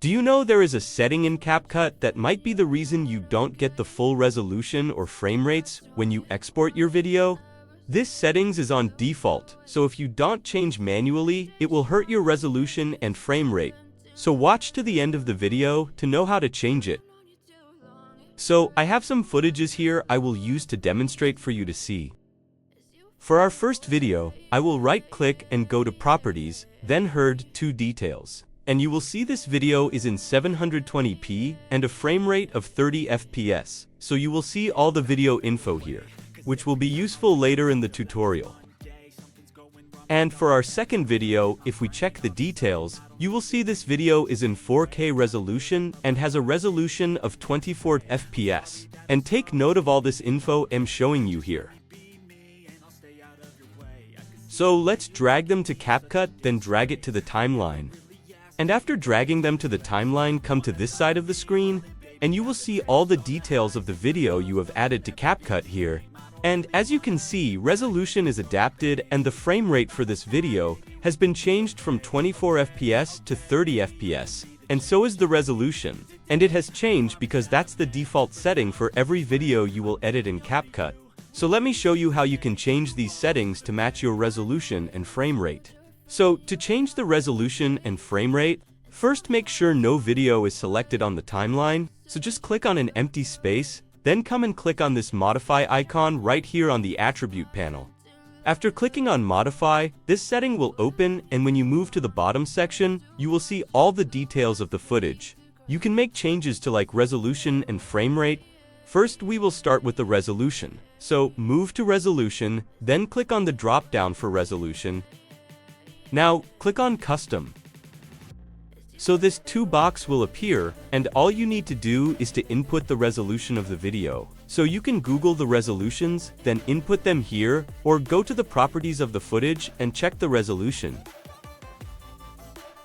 Do you know there is a setting in CapCut that might be the reason you don't get the full resolution or frame rates when you export your video? This settings is on default, so if you don't change manually, it will hurt your resolution and frame rate. So watch to the end of the video to know how to change it. So I have some footages here I will use to demonstrate for you to see. For our first video, I will right-click and go to Properties, then Herd to Details. And you will see this video is in 720p and a frame rate of 30 FPS, so you will see all the video info here, which will be useful later in the tutorial. And for our second video, if we check the details, you will see this video is in 4K resolution and has a resolution of 24 FPS. And take note of all this info I'm showing you here. So let's drag them to CapCut, then drag it to the timeline. And after dragging them to the timeline, come to this side of the screen, and you will see all the details of the video you have added to CapCut here. And as you can see, resolution is adapted and the frame rate for this video has been changed from 24 FPS to 30 FPS, and so is the resolution. And it has changed because that's the default setting for every video you will edit in CapCut. So let me show you how you can change these settings to match your resolution and frame rate. So to change the resolution and frame rate, first make sure no video is selected on the timeline, so just click on an empty space, then come and click on this modify icon right here on the attribute panel. After clicking on modify, this setting will open, and when you move to the bottom section, you will see all the details of the footage. You can make changes to like resolution and frame rate. First, we will start with the resolution. So move to resolution, then click on the drop down for resolution. Now, click on Custom. So this 2 box will appear, and all you need to do is to input the resolution of the video. So you can Google the resolutions, then input them here, or go to the properties of the footage and check the resolution.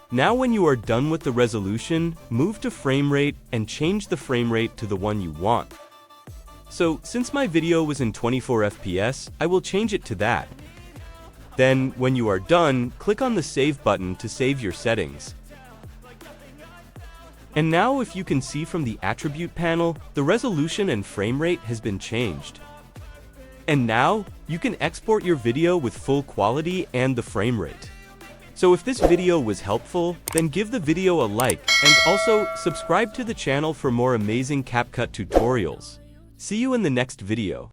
Now when you are done with the resolution, move to frame rate and change the frame rate to the one you want. So since my video was in 24 FPS, I will change it to that. Then, when you are done, click on the Save button to save your settings. And now if you can see from the attribute panel, the resolution and frame rate has been changed. And now, you can export your video with full quality and the frame rate. So if this video was helpful, then give the video a like, and also subscribe to the channel for more amazing CapCut tutorials. See you in the next video.